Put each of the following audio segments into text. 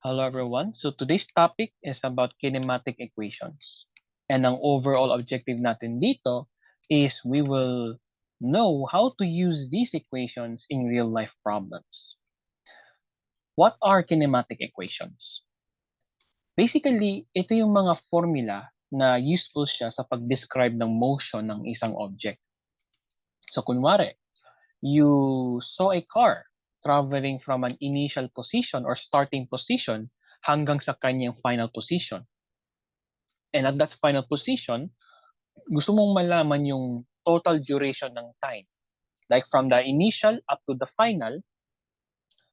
Hello everyone. So today's topic is about kinematic equations. And ang overall objective natin dito is we will know how to use these equations in real life problems. What are kinematic equations? Basically, ito yung mga formula na useful siya sa pag-describe ng motion ng isang object. So kunwari, you saw a car traveling from an initial position or starting position hanggang sa kanyang final position. And at that final position, gusto mong malaman yung total duration ng time. Like from the initial up to the final,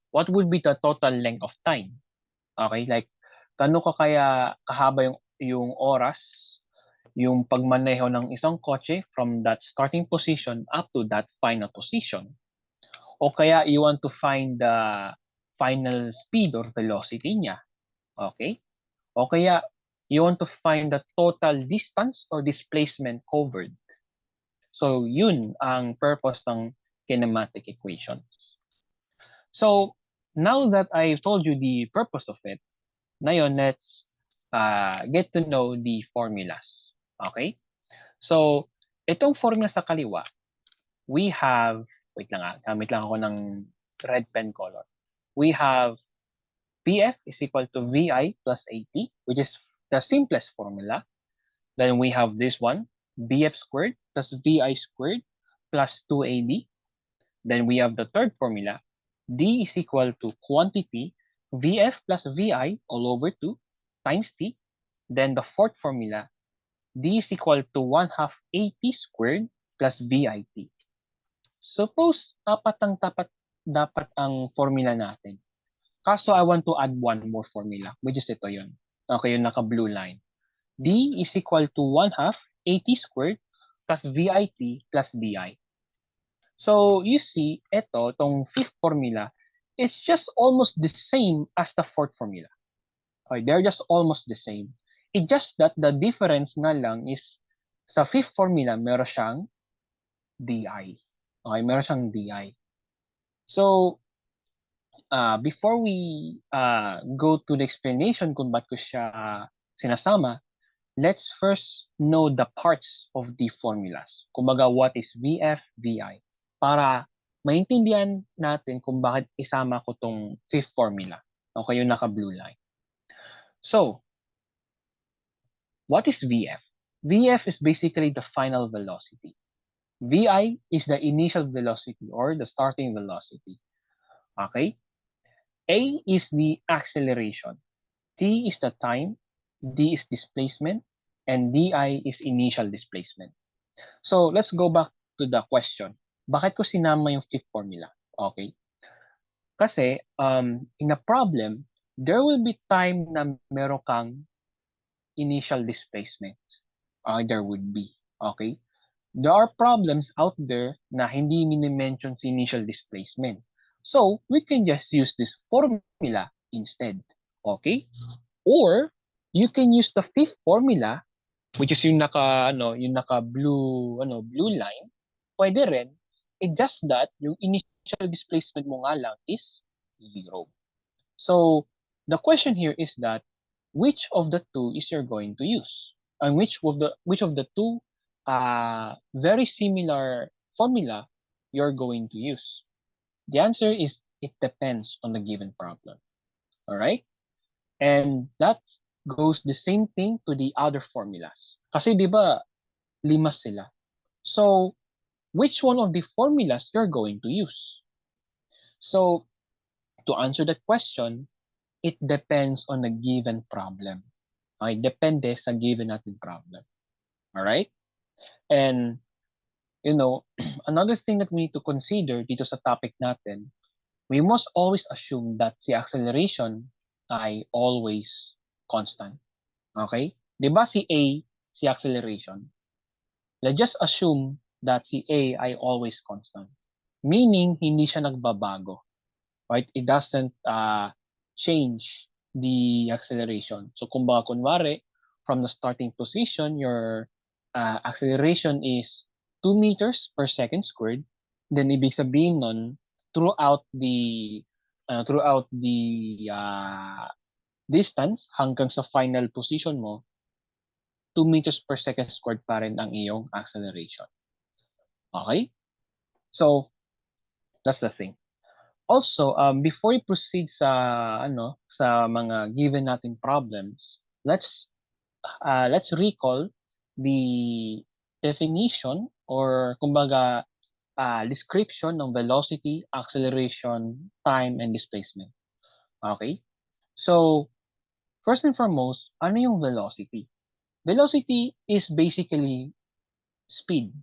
what would be the total length of time? Okay, like kano ka kaya kahaba yung oras, yung pagmaneho ng isang kotse from that starting position up to that final position. O kaya you want to find the final speed or velocity niya. Okay? O kaya you want to find the total distance or displacement covered. So yun ang purpose ng kinematic equation. So now that I've told you the purpose of it, ngayon let's get to know the formulas. Okay? So itong formula sa kaliwa, we have, wait lang gamit lang ako ng red pen color. We have PF is equal to VI plus AT, which is the simplest formula. Then we have this one, BF squared plus VI squared plus 2AD. Then we have the third formula, D is equal to quantity VF plus VI all over 2 times T. Then the fourth formula, D is equal to 1/2 AT squared plus VIT. Suppose dapat ang formula natin. Kaso I want to add one more formula, which is ito yun. Okay, yung naka-blue line. D is equal to 1/2 AT squared plus VIT plus DI. So you see, itong fifth formula, it's just almost the same as the fourth formula. Okay, they're just almost the same. It's just that the difference na lang is sa fifth formula, meron siyang DI. Okay, meron siyang DI. So, before we go to the explanation kung ba't ko siya sinasama, let's first know the parts of the formulas. Kumbaga, what is VF, VI? Para maintindihan natin kung bakit isama ko tong fifth formula. Okay, yung naka-blue line. So, what is VF? VF is basically the final velocity. VI is the initial velocity or the starting velocity. Okay? A is the acceleration. T is the time. D is displacement. And DI is initial displacement. So, let's go back to the question. Bakit ko sinama yung fifth formula? Okay? Kasi, in a problem, there will be time na meron kang initial displacement. There would be. Okay? There are problems out there na hindi mini-mention si initial displacement. So, we can just use this formula instead. Okay? Or, you can use the fifth formula, which is yung blue line. Pwede rin. It's just that yung initial displacement mo nga lang is 0. So, the question here is that which of the two is you're going to use? And which of the two very similar formula you're going to use? The answer is it depends on the given problem. All right? And that goes the same thing to the other formulas. Kasi 'di ba, 5 sila. So, which one of the formulas you're going to use? So, to answer that question, it depends on the given problem. Okay, depende sa given natin problem. All right? And another thing that we need to consider dito sa topic natin, we must always assume that si acceleration ay always constant. Okay? 'Di ba si A, si acceleration? Let's just assume that si A ay always constant. Meaning, hindi siya nagbabago. Right? It doesn't change the acceleration. So, kunwari, from the starting position, your acceleration is 2 meters per second squared. Then, ibig sabihin nun, throughout the distance hanggang sa final position mo, 2 meters per second squared pa rin ang iyong acceleration. Okay? So, that's the thing. Also, before we proceed sa mga given nating problems, let's recall the definition or kumbaga description ng velocity, acceleration, time, and displacement. Okay? So, first and foremost, ano yung velocity? Velocity is basically speed,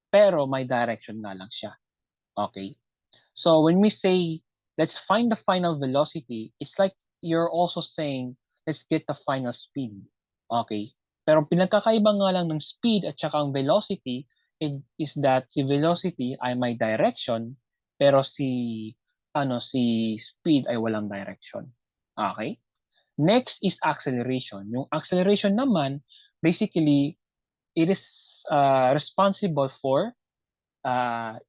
pero may direction nga lang siya. Okay? So when we say, let's find the final velocity, it's like you're also saying, let's get the final speed. Okay? Pero pinagkakaiba nga lang ng speed at saka ang velocity is that si velocity ay may direction, pero si speed ay walang direction. Okay? Next is acceleration. Yung acceleration naman, basically, it is responsible for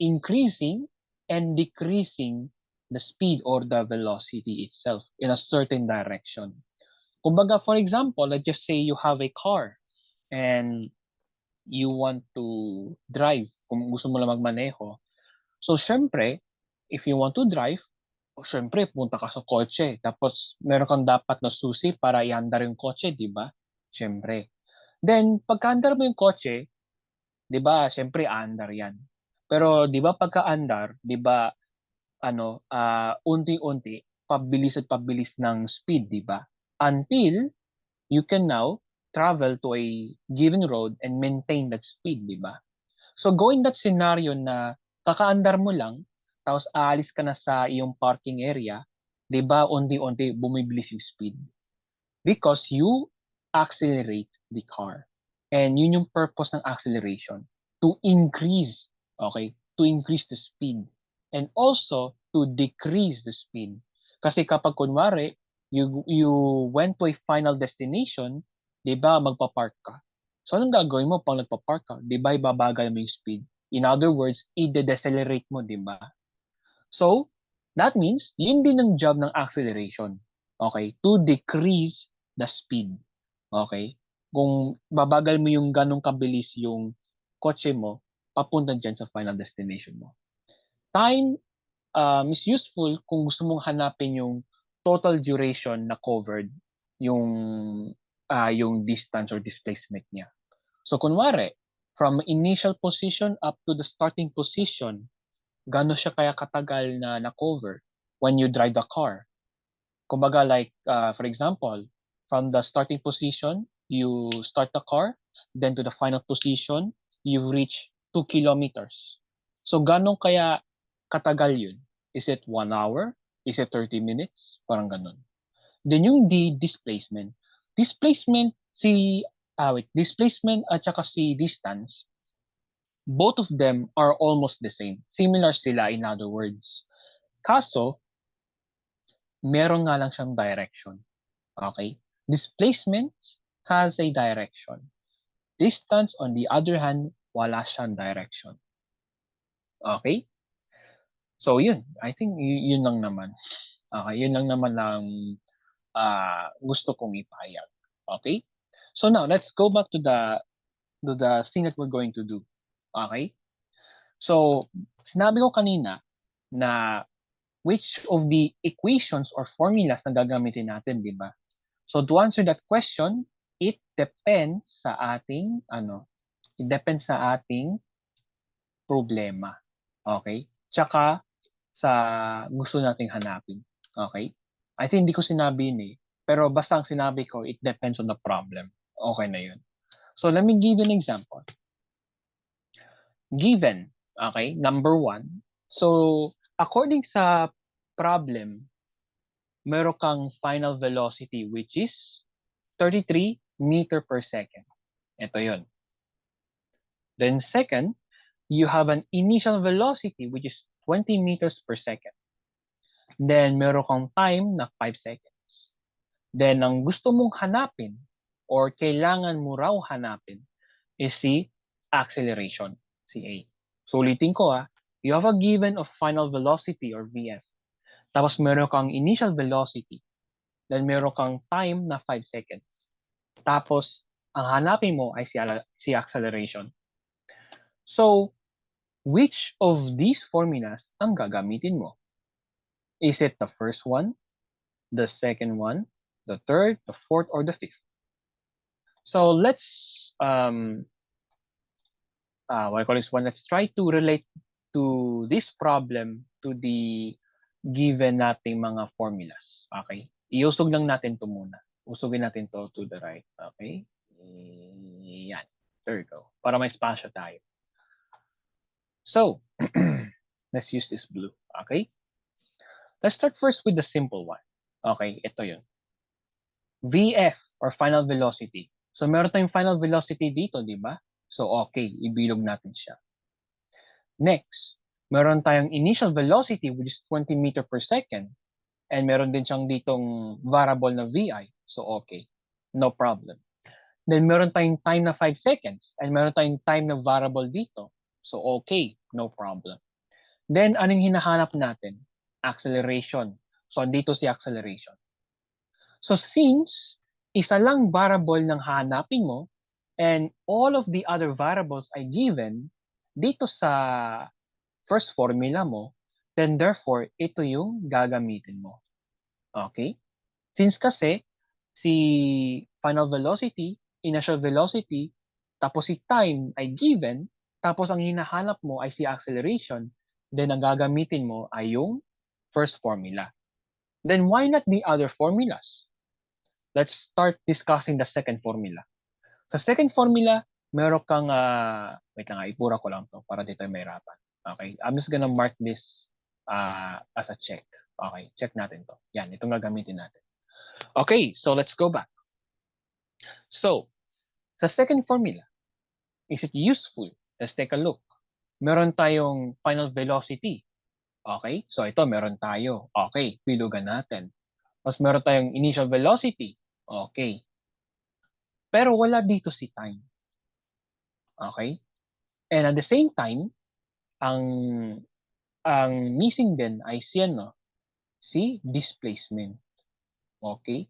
increasing and decreasing the speed or the velocity itself in a certain direction. Kumbaga, for example, let's just say you have a car and you want to drive, kung gusto mo lang magmaneho. So, syempre, if you want to drive, syempre, punta ka sa kotse. Tapos, meron kang dapat na susi para iandar yung kotse, di ba? Syempre. Then, pagka-andar mo yung kotse, 'di ba, siyempre aandar 'yan. Pero 'di ba pagka-andar, 'di ba unti-unti pabilis at pabilis ng speed, 'di ba? Until you can now travel to a given road and maintain that speed, 'di ba? So going that scenario na kakaandar mo lang, tapos aalis ka na sa iyong parking area, 'di ba unti-unti bumibilis yung speed because you accelerate the car. And yun yung purpose ng acceleration, to increase, okay, to increase the speed and also to decrease the speed. Kasi kapag kunwari, you went to a final destination, 'di ba, magpa-park ka. So anong gagawin mo pag nagpa-park ka? 'Di ba ibabagal mo yung speed? In other words, i-decelerate mo, 'di ba? So, that means, yun din ang job ng acceleration. Okay? To decrease the speed. Okay? Kung babagal mo yung ganong kabilis yung kotse mo, papunta dyan sa final destination mo. Time is useful kung gusto mong hanapin yung total duration na covered yung yung distance or displacement niya. So kunwari, from initial position up to the starting position, gaano siya kaya katagal na na-cover when you drive the car. Kumbaga like, for example, from the starting position, you start the car, then to the final position, you've reached 2 kilometers. So gaano kaya katagal yun? Is it 1 hour? Is it 30 minutes? Parang ganun. Then yung displacement. Displacement at saka si distance, both of them are almost the same. Similar sila in other words. Kaso, meron nga lang siyang direction. Okay? Displacement has a direction. Distance, on the other hand, wala siyang direction. Okay? So, yun. I think yun lang naman. Okay? Yun lang naman ang gusto kong ipahayag. Okay? So now, let's go back to the thing that we're going to do. Okay? So, sinabi ko kanina na which of the equations or formulas na gagamitin natin, di ba? So to answer that question, it depends sa ating problema. Okay? Tsaka sa gusto nating hanapin. Okay? I think hindi ko sinabi yun eh. Pero basta ang sinabi ko, it depends on the problem. Okay na yun. So let me give you an example. Given, okay, number 1. So according sa problem, meron kang final velocity which is 33 meter per second. Ito yon. Then second, you have an initial velocity which is 20 meters per second. Then meron kang time na 5 seconds. Then ang gusto mong hanapin or kailangan mo raw hanapin is si acceleration, si A. So ulitin ko you have a given of final velocity or VF. Tapos meron kang initial velocity. Then meron kang time na 5 seconds. Tapos, ang hanapin mo ay si acceleration. So, which of these formulas ang gagamitin mo? Is it the first one, the second one, the third, the fourth, or the fifth? So let's what I call this one. Let's try to relate to this problem to the given nating mga formulas. Okay? Iusog lang natin to muna. Usugin natin to the right. Okay? Yan. There you go. Para may spasyo tayo. So, let's use this blue. Okay? Let's start first with the simple one. Okay, ito yun. VF or final velocity. So meron tayong final velocity dito, di ba? So okay, ibilog natin siya. Next, meron tayong initial velocity which is 20 meter per second. And meron din siyang ditong variable na VI. So okay, no problem. Then meron tayong time na 5 seconds. And meron tayong time na variable dito. So okay, no problem. Then anong hinahanap natin? Acceleration. So dito si acceleration. So since isa lang variable ng hahanapin mo and all of the other variables ay given dito sa first formula mo, then therefore ito yung gagamitin mo. Okay? Since kasi si final velocity, initial velocity, tapos si time ay given, tapos ang hinahanap mo ay si acceleration, then ang gagamitin mo ay yung first formula. Then why not the other formulas? Let's start discussing the second formula. Sa second formula, meron kang, wait lang, ipura ko lang to para dito may mahirapan. Okay, I'm just gonna mark this as a check. Okay, check natin to. Yan, itong gagamitin natin. Okay, so let's go back. So, sa second formula, is it useful? Let's take a look. Meron tayong final velocity. Okay, so ito meron tayo. Okay, pilugan natin. Tapos meron tayong initial velocity. Okay. Pero wala dito si time. Okay? And at the same time, ang ang missing din ay si ano, si displacement. Okay?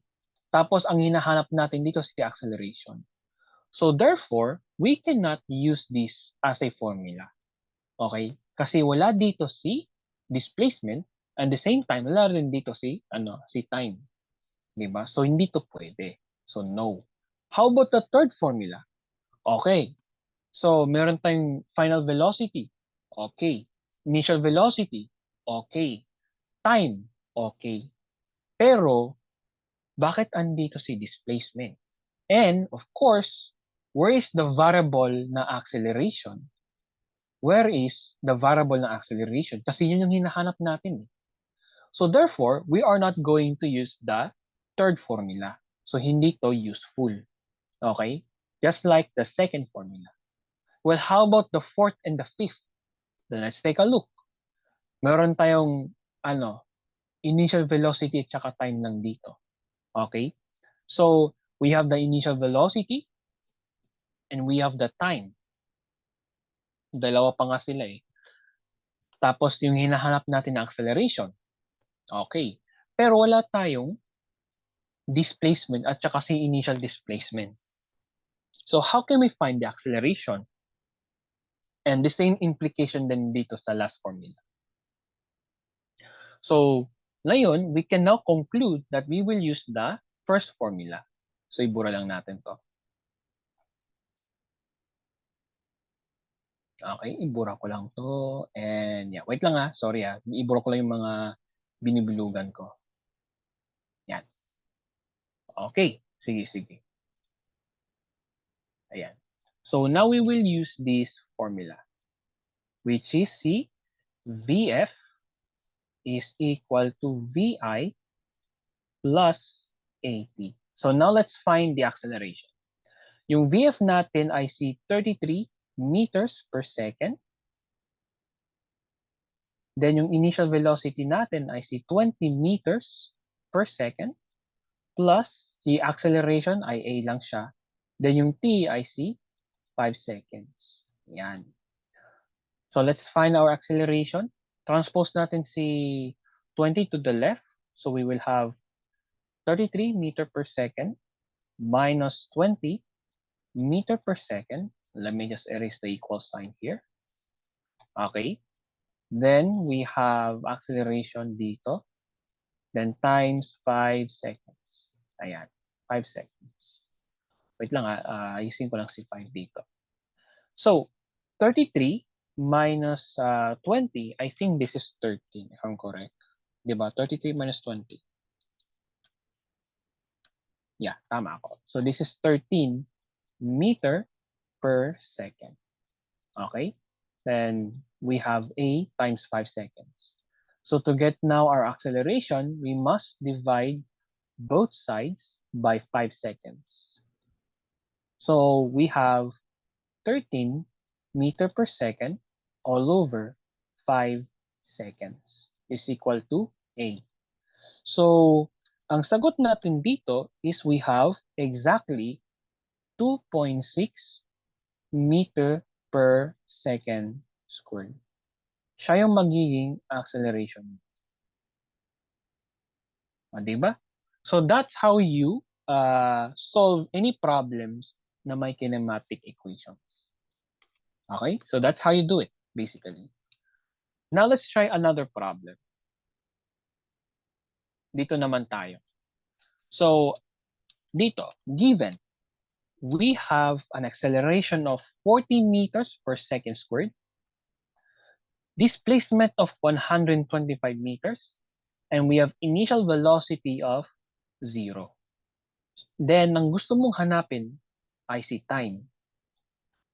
Tapos ang hinahanap natin dito si acceleration. So therefore, we cannot use this as a formula. Okay? Kasi wala dito si displacement and the same time wala rin dito si si time. 'Di ba? So hindi to pwede. So no. How about the third formula? Okay. So meron tayong final velocity. Okay. Initial velocity. Okay. Time. Okay. Pero bakit andito si displacement? And of course, where is the variable na acceleration? Where is the variable na acceleration? Kasi yun yung hinahanap natin. So therefore, we are not going to use the third formula. So hindi to useful. Okay? Just like the second formula. Well, how about the fourth and the fifth? Then let's take a look. Meron tayong initial velocity at saka time lang dito. Okay? So, we have the initial velocity and we have the time. Dalawa pa nga sila eh. Tapos yung hinahanap natin na acceleration. Okay. Pero wala tayong displacement at saka si initial displacement. So how can we find the acceleration? And the same implication din dito sa last formula. So, ngayon, we can now conclude that we will use the first formula. So, ibura lang natin to. Okay, ibura ko lang to. And yeah, wait lang sorry ibura ko lang yung mga binibilugan ko. Yan. Okay, sige. Ayan. So now we will use this formula, which is C VF is equal to VI plus AT. So now let's find the acceleration. Yung VF natin ay si 33 meters per second. Then yung initial velocity natin ay si 20 meters per second plus si acceleration ay A lang siya. Then yung T ay si 5 seconds. Yan. So let's find our acceleration. Transpose natin si 20 to the left. So we will have 33 meter per second minus 20 meter per second. Let me just erase the equal sign here. Okay. Then we have acceleration dito. Then times 5 seconds. Ayan, 5 seconds. Wait lang ayusin ko lang si 5 dito. So, 33 minus 20, I think this is 13 if I'm correct. Diba? 33 minus 20. Yeah, tama ako. So, this is 13 meter per second. Okay? Then we have A times 5 seconds. So to get now our acceleration, we must divide both sides by 5 seconds. So we have 13 meter per second all over 5 seconds is equal to A. So ang sagot natin dito is we have exactly 2.6 meter per second squared. Siya yung magiging acceleration. Diba? So that's how you solve any problems na may kinematic equations. Okay? So that's how you do it, basically. Now let's try another problem. Dito naman tayo. So, dito, given, we have an acceleration of 40 meters per second squared, displacement of 125 meters, and we have initial velocity of 0. Then, ang gusto mong hanapin ay si time.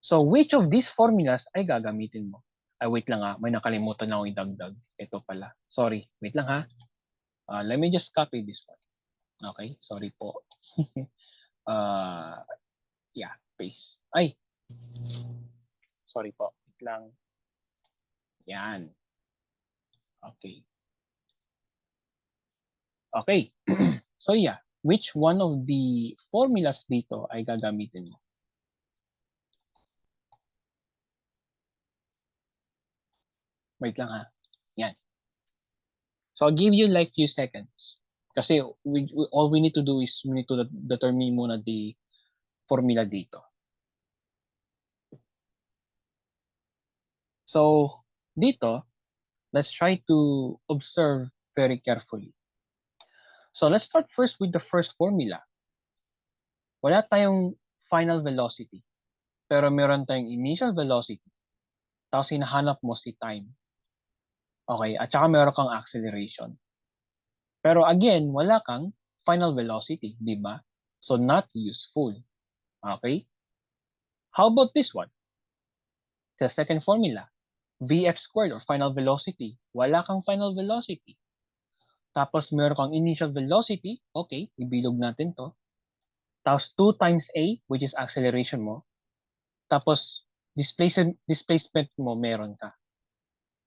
So, which of these formulas ay gagamitin mo? Ay, wait lang may nakalimutan na akong idagdag. Ito pala. Sorry, wait lang let me just copy this one. Okay, sorry po. Yeah, paste. Ay, sorry po. Wait lang. Yan. Okay. Okay. So yeah, which one of the formulas dito ay gagamitin mo? Wait lang Yan. So I'll give you like few seconds. Kasi all we need to do is we need to determine muna the formula dito. So dito, let's try to observe very carefully. So let's start first with the first formula. Wala tayong final velocity, pero meron tayong initial velocity. Tapos hinahanap mo si time. Okay, at saka meron kang acceleration. Pero again, wala kang final velocity, di ba? So not useful. Okay? How about this one? The second formula, Vf squared or final velocity. Wala kang final velocity. Tapos meron kang initial velocity. Okay, ibilog natin to. Tapos 2 times A, which is acceleration mo. Tapos displacement mo meron ka.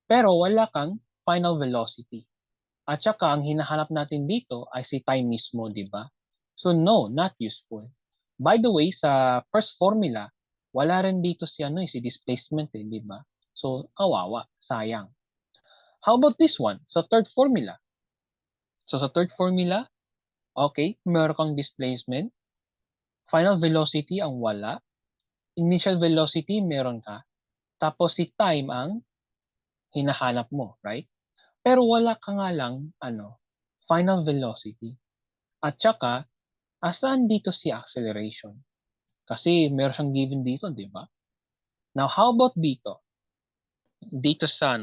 Pero wala kang final velocity. At saka ang hinahanap natin dito ay si time mismo, di ba? So no, not useful. By the way, sa first formula, wala rin dito si si displacement di ba? So kawawa, sayang. How about this one? Sa third formula. So sa third formula, okay, meron kang displacement. Final velocity ang wala. Initial velocity meron ka. Tapos si time ang hinahanap mo, right? Pero wala ka nga lang, final velocity. At saka, asan dito si acceleration? Kasi meron siyang given dito, di ba? Now, how about dito? Dito sa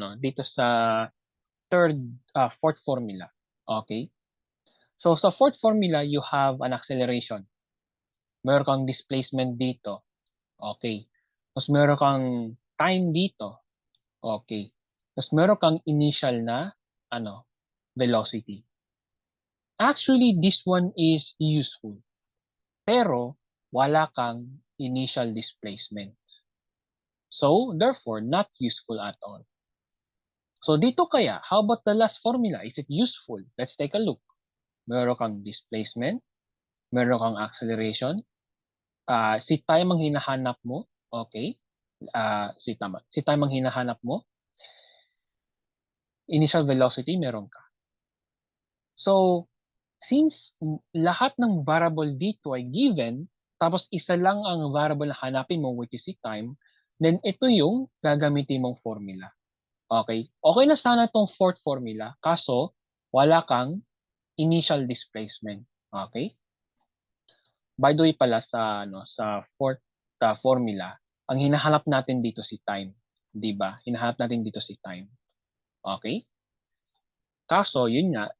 fourth formula. Okay? So, sa fourth formula, you have an acceleration. Meron kang displacement dito. Okay. Tapos meron kang time dito. Okay. Tapos meron kang initial na, velocity. Actually, this one is useful. Pero, wala kang initial displacement. So, therefore, not useful at all. So, dito kaya, how about the last formula? Is it useful? Let's take a look. Meron kang displacement, meron kang acceleration, si time ang hinahanap mo, okay? Si time ang hinahanap mo, initial velocity, meron ka. So, since lahat ng variable dito ay given, tapos isa lang ang variable na hanapin mo, which is si time, then ito yung gagamitin mong formula. Okay? Okay na sana itong fourth formula, kaso wala kang initial displacement. Okay? By the way pala sa fourth formula, ang hinahanap natin dito si time, 'di ba? Hinahanap natin dito si time. Okay? Kaso yun nga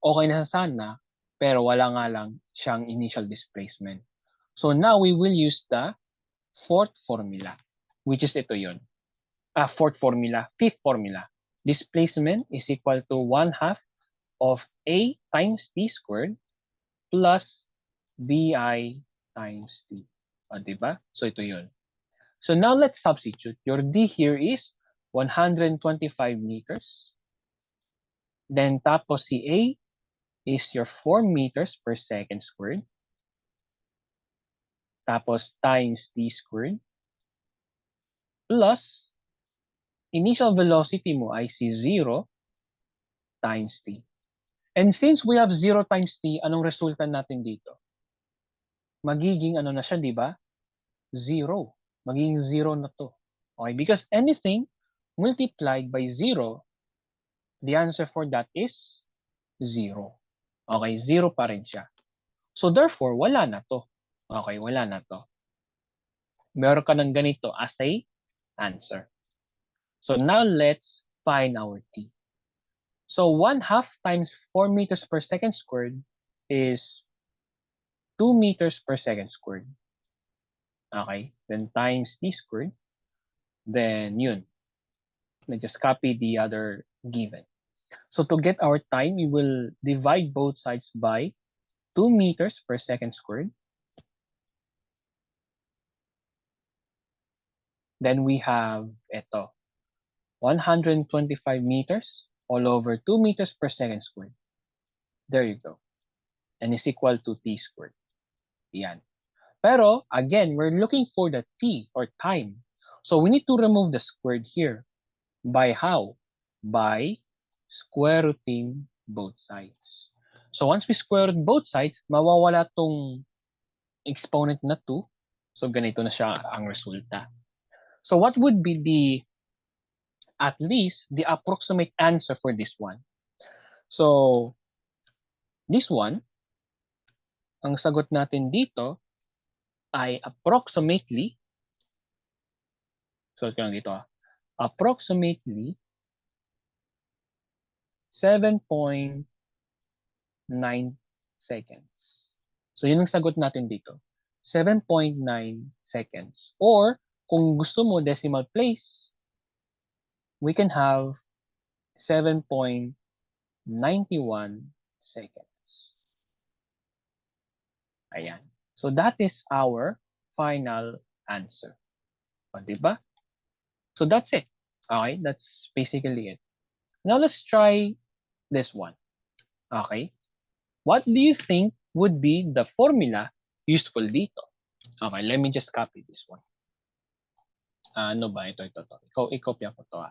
okay na sana pero wala nga lang siyang initial displacement. So now we will use the fourth formula, which is ito yun. Fifth formula. Displacement is equal to 1/2 of A times T squared plus BI times T. O, diba? So ito yun. So now let's substitute. Your D here is 125 meters. Then tapos si A is your 4 meters per second squared. Tapos times T squared. Plus, initial velocity mo ay si 0 times T. And since we have 0 times T, anong resulta natin dito? Magiging ano na siya, di ba? 0. Magiging 0 na to. Okay, because anything multiplied by 0, the answer for that is 0. Okay, 0 pa rin siya. So therefore, wala na to. Okay, wala na to. Meron ka ng ganito as a answer. So now let's find our T. So 1/2 times 4 meters per second squared is 2 meters per second squared. Okay, then times T squared. Then yun. Let's just copy the other given. So to get our time, we will divide both sides by 2 meters per second squared. Then we have ito, 125 meters all over 2 meters per second squared. There you go. And is equal to T squared. Yan. Pero, again, we're looking for the T or time. So we need to remove the squared here. By how? By square rooting both sides. So once we square root both sides, mawawala tong exponent na 2. So ganito na siya ang resulta. So what would be at least the approximate answer for this one? So this one, ang sagot natin dito ay approximately, so ito lang dito, approximately 7.9 seconds. So yun ang sagot natin dito. 7.9 seconds. Or kung gusto mo decimal place, we can have 7.91 seconds. Ayan. So that is our final answer. O, diba? So that's it. Okay, that's basically it. Now let's try this one. Okay. What do you think would be the formula useful dito? Okay, let me just copy this one. Ano ba? Ito. I-copy ko to.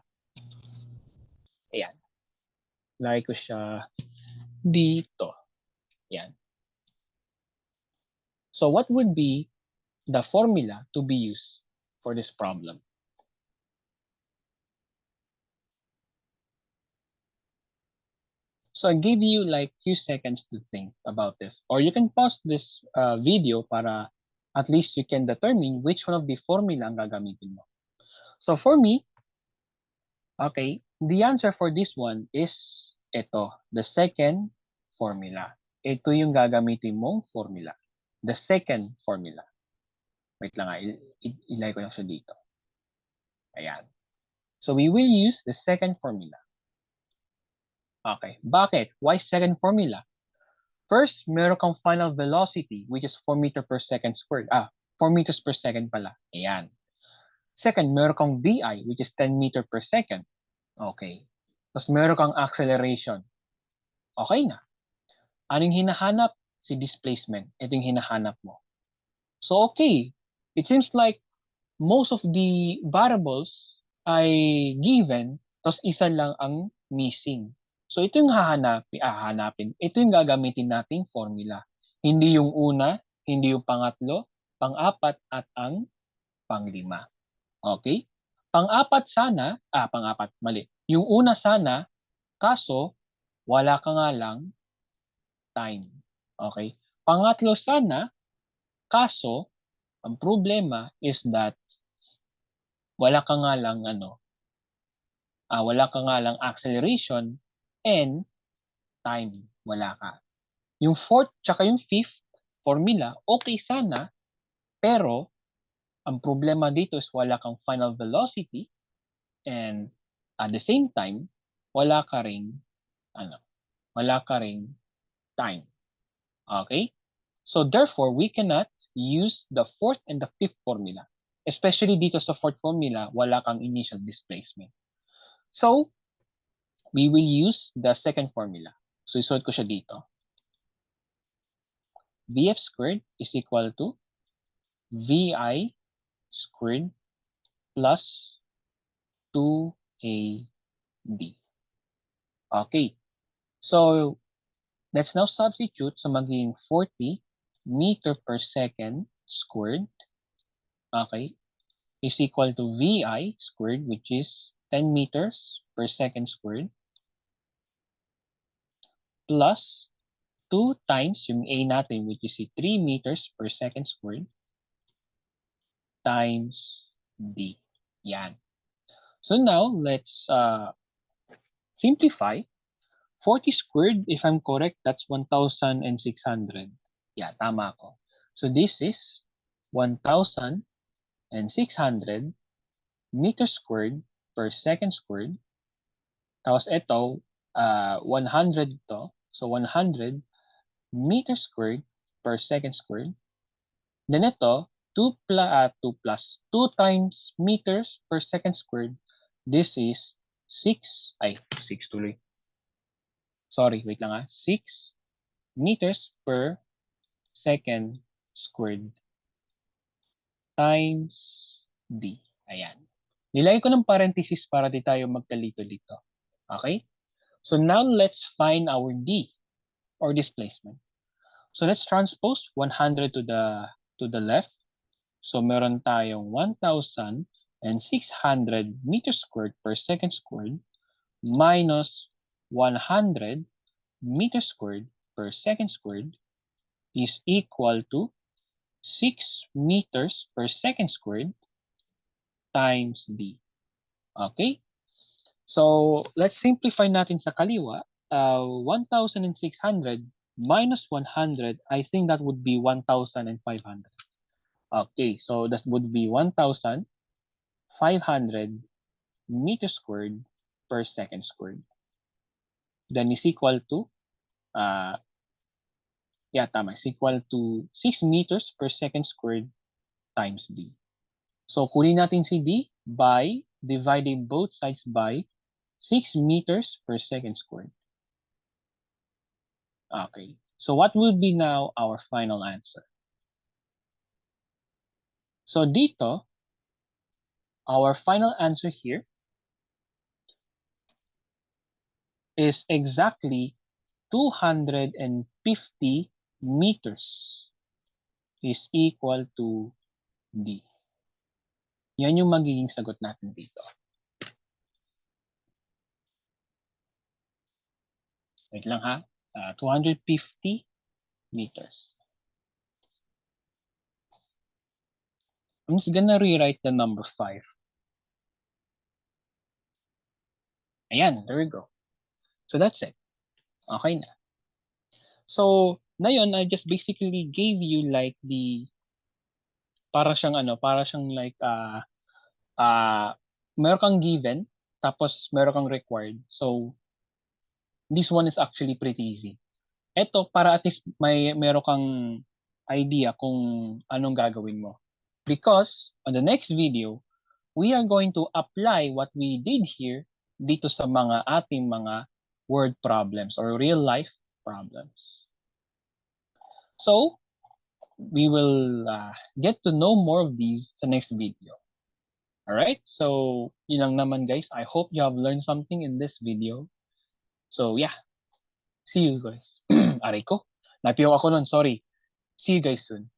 Ayan. Lagay ko siya dito. Ayan. So what would be the formula to be used for this problem? So I give you like few seconds to think about this. Or you can pause this video para at least you can determine which one of the formula ang gagamitin mo. So for me, okay, the answer for this one is ito, the second formula. Ito yung gagamitin mong formula. The second formula. Wait lang ilagay ko lang siya dito. Ayan. So we will use the second formula. Okay, bakit? Why second formula? First, meron kang final velocity which is 4 meters per second squared. 4 meters per second pala. Ayan. Second, meron kang VI which is 10 meters per second. Okay. Tapos meron kang acceleration. Okay na. Anong hinahanap? Si displacement. Ito yung hinahanap mo. So okay. It seems like most of the variables ay given, tapos isa lang ang missing. So ito yung ito yung gagamitin nating formula. Hindi yung una, hindi yung pangatlo, pang-apat at ang pang-lima. Okay? Pang-apat, mali. Yung una sana, kaso wala ka nga lang time. Okay? Pangatlo sana, kaso ang problema is that wala ka nga lang wala ka nga lang acceleration and time. Wala ka. Yung fourth tsaka yung fifth formula, okay sana, pero ang problema dito is wala kang final velocity and at the same time, wala ka ring, ano, wala ka ring time. Okay? So therefore, we cannot use the fourth and the fifth formula. Especially dito sa fourth formula, wala kang initial displacement. So, we will use the second formula. So, isuot ko siya dito. Vf squared is equal to Vi squared plus 2AD. Okay. So, let's now substitute sa magiging 40 meter per second squared. Okay. Is equal to Vi squared, which is 10 meters per second squared, plus 2 times yung A natin, which is 3 meters per second squared, times D. Yan. So now, let's simplify. 40 squared, if I'm correct, that's 1,600. Yeah, tama ako. So this is 1,600 meters squared per second squared. Tapos ito, 100 to. So 100 meters squared per second squared. Then ito, 2 times meters per second squared. This is 6 tuloy. Sorry, wait lang 6 meters per second squared times D. Ayan. Nilagay ko ng parenthesis para di tayo magkalito-lito. Okay? So now let's find our D or displacement. So let's transpose 100 to the left. So meron tayong 1,600 meters squared per second squared minus 100 meters squared per second squared is equal to 6 meters per second squared times D. Okay? So, let's simplify natin sa kaliwa. 1,600 minus 100, I think that would be 1,500. Okay, so that would be 1,500 meters squared per second squared. Then is equal to, tama, is equal to 6 meters per second squared times D. So, kunin natin si D by dividing both sides by 6 meters per second squared. Okay, so what will be now our final answer? So dito, our final answer here is exactly 250 meters is equal to D. Yan yung magiging sagot natin dito. Wait lang 250 meters. I'm just gonna rewrite the number 5. Ayan, there we go. So that's it. Okay na. So, na yun, I just basically gave you like para siyang like meron kang given tapos meron kang required. So this one is actually pretty easy. Ito para at least meron kang idea kung anong gagawin mo. Because on the next video, we are going to apply what we did here dito sa ating mga word problems or real life problems. So, we will get to know more of these sa next video. Alright, so yun lang naman guys. I hope you have learned something in this video. So yeah, see you guys. Aray ko. Napiyaw ako nun, sorry. See you guys soon.